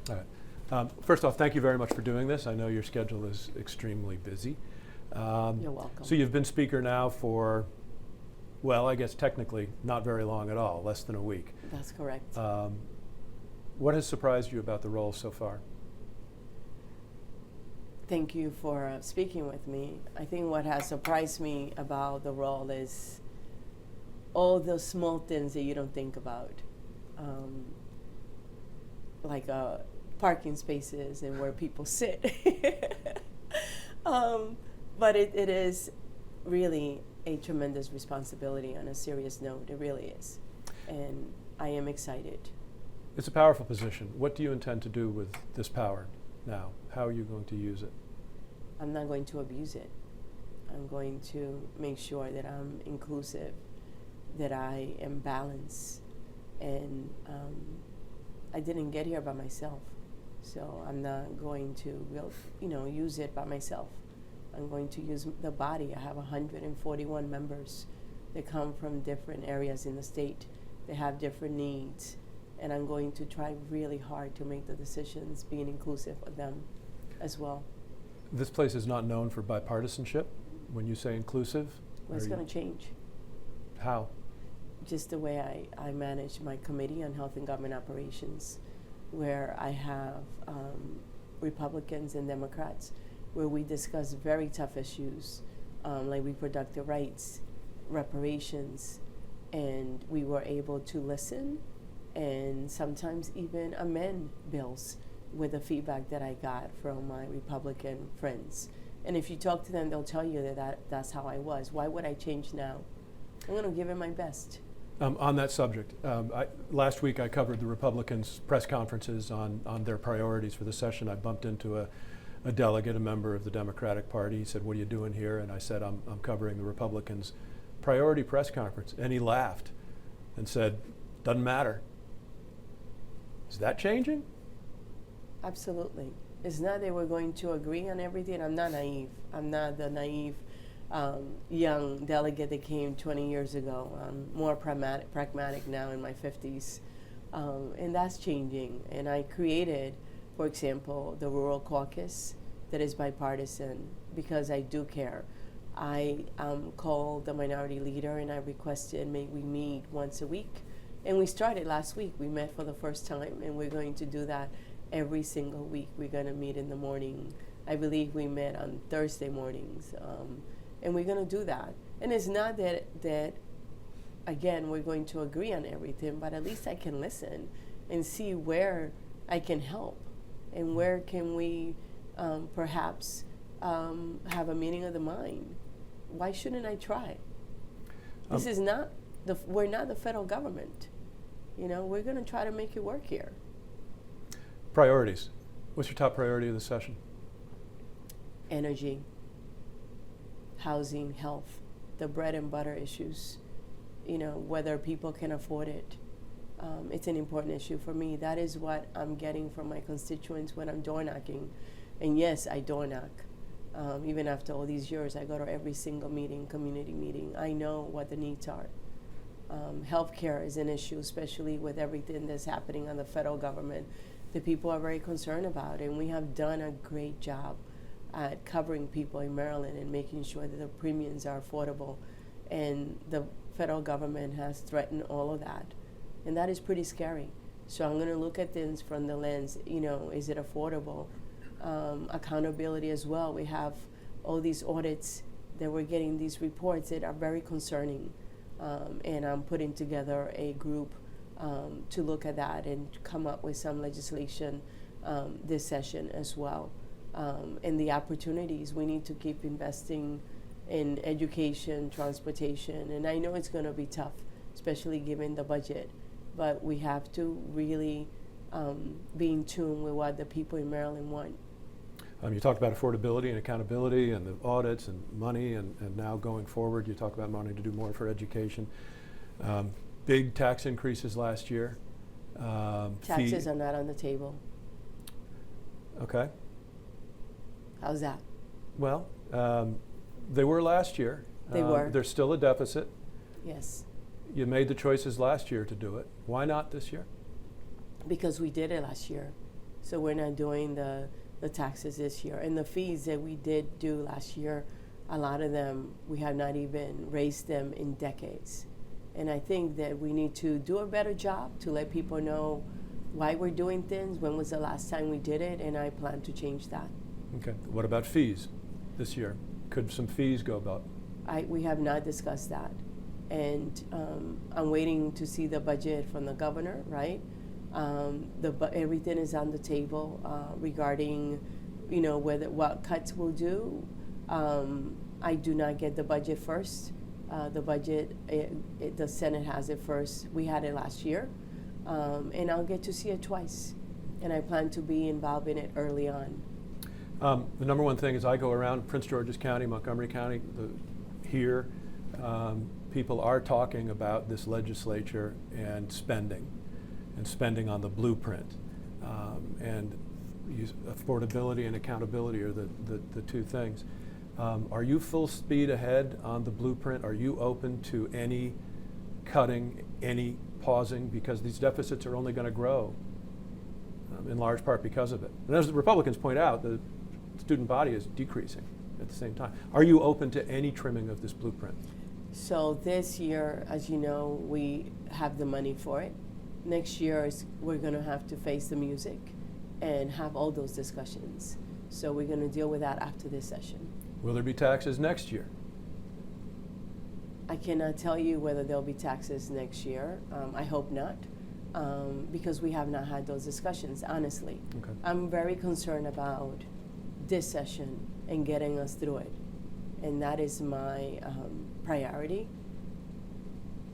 All right. First off, thank you very much for doing this. I know your schedule is extremely busy. You're welcome. So you've been speaker now for, well, I guess technically not very long at all, less than a week. That's correct. What has surprised you about the role so far? Thank you for speaking with me. I think what has surprised me about the role is all the small things that you don't think about, like parking spaces and where people sit. But it is really a tremendous responsibility on a serious note. It really is. And I am excited. It's a powerful position. What do you intend to do with this power now? How are you going to use it? I'm not going to abuse it. I'm going to make sure that I'm inclusive, that I am balanced, and I didn't get here by myself. So I'm not going to use it by myself. I'm going to use the body. I have 141 members that come from different areas in the state. They have different needs. And I'm going to try really hard to make the decisions being inclusive of them as well. This place is not known for bipartisanship. When you say inclusive, Well, it's going to change. How? Just the way I manage my committee on health and government operations, where I have Republicans and Democrats, where we discuss very tough issues like reproductive rights, reparations, and we were able to listen and sometimes even amend bills with the feedback that I got from my Republican friends. And if you talk to them, they'll tell you that's how I was. Why would I change now? I'm going to give it my best. On that subject, last week I covered the Republicans' press conferences on their priorities for the session. I bumped into a delegate, a member of the Democratic Party. He said, "What are you doing here?" And I said, I'm covering the Republicans' priority press conference. And he laughed and said, "Doesn't matter." Is that changing? Absolutely. It's not that we're going to agree on everything. I'm not naive. I'm not the naive young delegate that came 20 years ago. I'm more pragmatic now in my 50s. And that's changing. And I created, for example, the Rural Caucus that is bipartisan because I do care. I called the minority leader and I requested may we meet once a week. And we started last week. We met for the first time, and we're going to do that every single week. We're going to meet in the morning. I believe we met on Thursday mornings. And we're going to do that. And it's not that, again, we're going to agree on everything, but at least I can listen and see where I can help and where can we perhaps have a meeting of the mind. Why shouldn't I try? This is not, we're not the federal government. You know, we're going to try to make it work here. Priorities. What's your top priority of the session? Energy, housing, health, the bread and butter issues, you know, whether people can afford it. It's an important issue for me. That is what I'm getting from my constituents when I'm door knocking. And yes, I door knock. Even after all these years, I go to every single meeting, community meeting. I know what the needs are. Healthcare is an issue, especially with everything that's happening on the federal government that people are very concerned about. And we have done a great job at covering people in Maryland and making sure that the premiums are affordable. And the federal government has threatened all of that. And that is pretty scary. So I'm going to look at things from the lens, you know, is it affordable? Accountability as well. We have all these audits that we're getting, these reports that are very concerning. And I'm putting together a group to look at that and come up with some legislation this session as well. And the opportunities, we need to keep investing in education, transportation, and I know it's going to be tough, especially given the budget, but we have to really be in tune with what the people in Maryland want. You talked about affordability and accountability and the audits and money, and now going forward, you talk about wanting to do more for education. Big tax increases last year. Taxes are not on the table. Okay. How's that? Well, they were last year. They were. There's still a deficit. Yes. You made the choices last year to do it. Why not this year? Because we did it last year. So we're not doing the taxes this year. And the fees that we did do last year, a lot of them, we have not even raised them in decades. And I think that we need to do a better job to let people know why we're doing things, when was the last time we did it, and I plan to change that. Okay. What about fees this year? Could some fees go up? We have not discussed that. And I'm waiting to see the budget from the governor, right? Everything is on the table regarding, what cuts we'll do. I do not get the budget first. The budget, the Senate has it first. We had it last year, and I'll get to see it twice. And I plan to be involved in it early on. The number one thing is I go around Prince George's County, Montgomery County, here. People are talking about this legislature and spending on the blueprint. And affordability and accountability are the two things. Are you full speed ahead on the blueprint? Are you open to any cutting, any pausing? Because these deficits are only going to grow in large part because of it. And as the Republicans point out, the student body is decreasing at the same time. Are you open to any trimming of this blueprint? So this year, as you know, we have the money for it. Next year, we're going to have to face the music and have all those discussions. So we're going to deal with that after this session. Will there be taxes next year? I cannot tell you whether there'll be taxes next year. I hope not, because we have not had those discussions, honestly. Okay. I'm very concerned about this session and getting us through it. And that is my priority.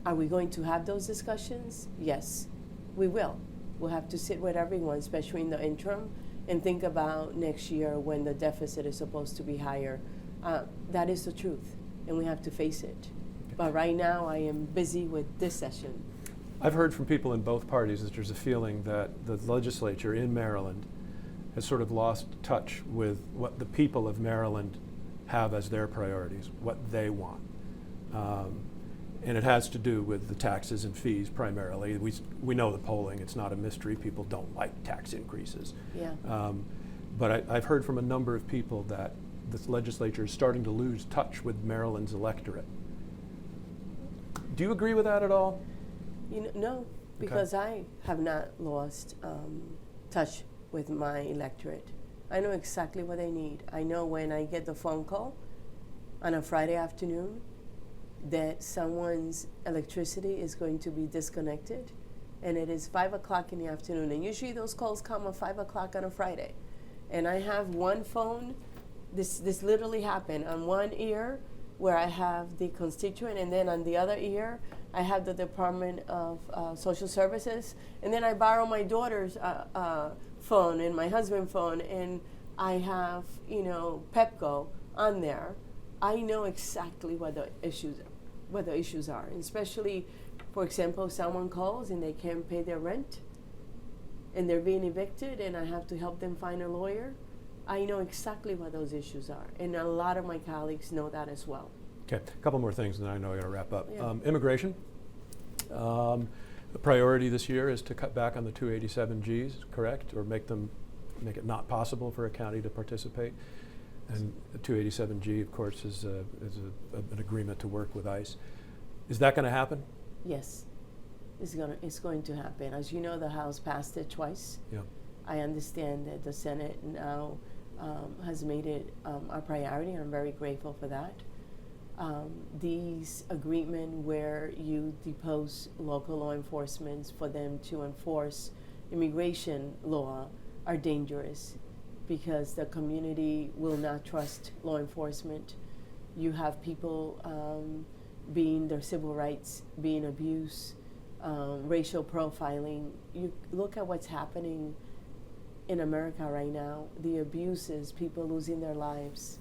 Are we going to have those discussions? Yes, we will. We'll have to sit with everyone, especially in the interim, and think about next year when the deficit is supposed to be higher. That is the truth, and we have to face it. But right now, I am busy with this session. I've heard from people in both parties that there's a feeling that the legislature in Maryland has sort of lost touch with what the people of Maryland have as their priorities, what they want. And it has to do with the taxes and fees primarily. We know the polling, it's not a mystery. People don't like tax increases. Yeah. But I've heard from a number of people that this legislature is starting to lose touch with Maryland's electorate. Do you agree with that at all? No, because I have not lost touch with my electorate. I know exactly what they need. I know when I get the phone call on a Friday afternoon that someone's electricity is going to be disconnected, and it is 5 o'clock in the afternoon. And usually those calls come at 5 o'clock on a Friday. And I have one phone, this literally happened, on one ear where I have the constituent, and then on the other ear I have the Department of Social Services, and then I borrow my daughter's phone and my husband's phone, and I have, Pepco on there. I know exactly what the issues are, and especially, for example, if someone calls and they can't pay their rent and they're being evicted and I have to help them find a lawyer. I know exactly what those issues are, and a lot of my colleagues know that as well. Okay, a couple more things, and then I know I got to wrap up. Yeah. Immigration. The priority this year is to cut back on the 287Gs, correct? Or make it not possible for a county to participate. And the 287G, of course, is an agreement to work with ICE. Is that going to happen? Yes, it's going to happen. As you know, the House passed it twice. Yeah. I understand that the Senate now has made it a priority, and I'm very grateful for that. These agreement where you depose local law enforcement for them to enforce immigration law are dangerous, because the community will not trust law enforcement. You have people their civil rights being abused, racial profiling. You look at what's happening in America right now, the abuses, people losing their lives.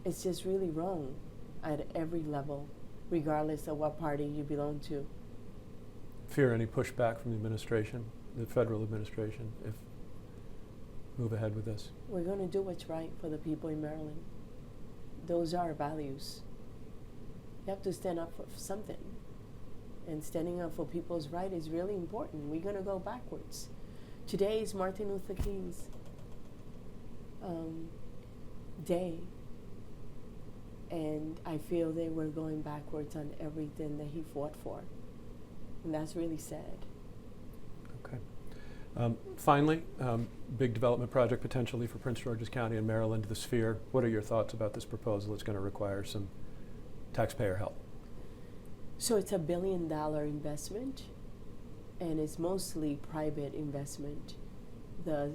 It's just really wrong at every level, regardless of what party you belong to. Fear any pushback from the administration, the federal administration, if move ahead with this? We're going to do what's right for the people in Maryland. Those are our values. You have to stand up for something. And standing up for people's rights is really important. We're going to go backwards. Today is Martin Luther King's day, and I feel that we're going backwards on everything that he fought for, and that's really sad. Okay. Finally, big development project potentially for Prince George's County and Maryland, the Sphere. What are your thoughts about this proposal? It's going to require some taxpayer help. So it's $1 billion investment, and it's mostly private investment. The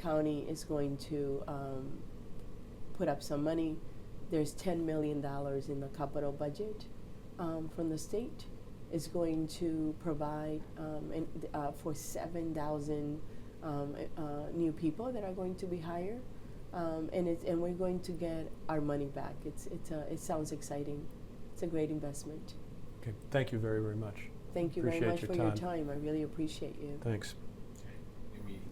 county is going to put up some money. There's $10 million in the capital budget from the state. Is going to provide for 7,000 new people that are going to be hired, and we're going to get our money back. It sounds exciting. It's a great investment. Okay, thank you very, very much. Thank you very much for your time. I really appreciate you. Thanks.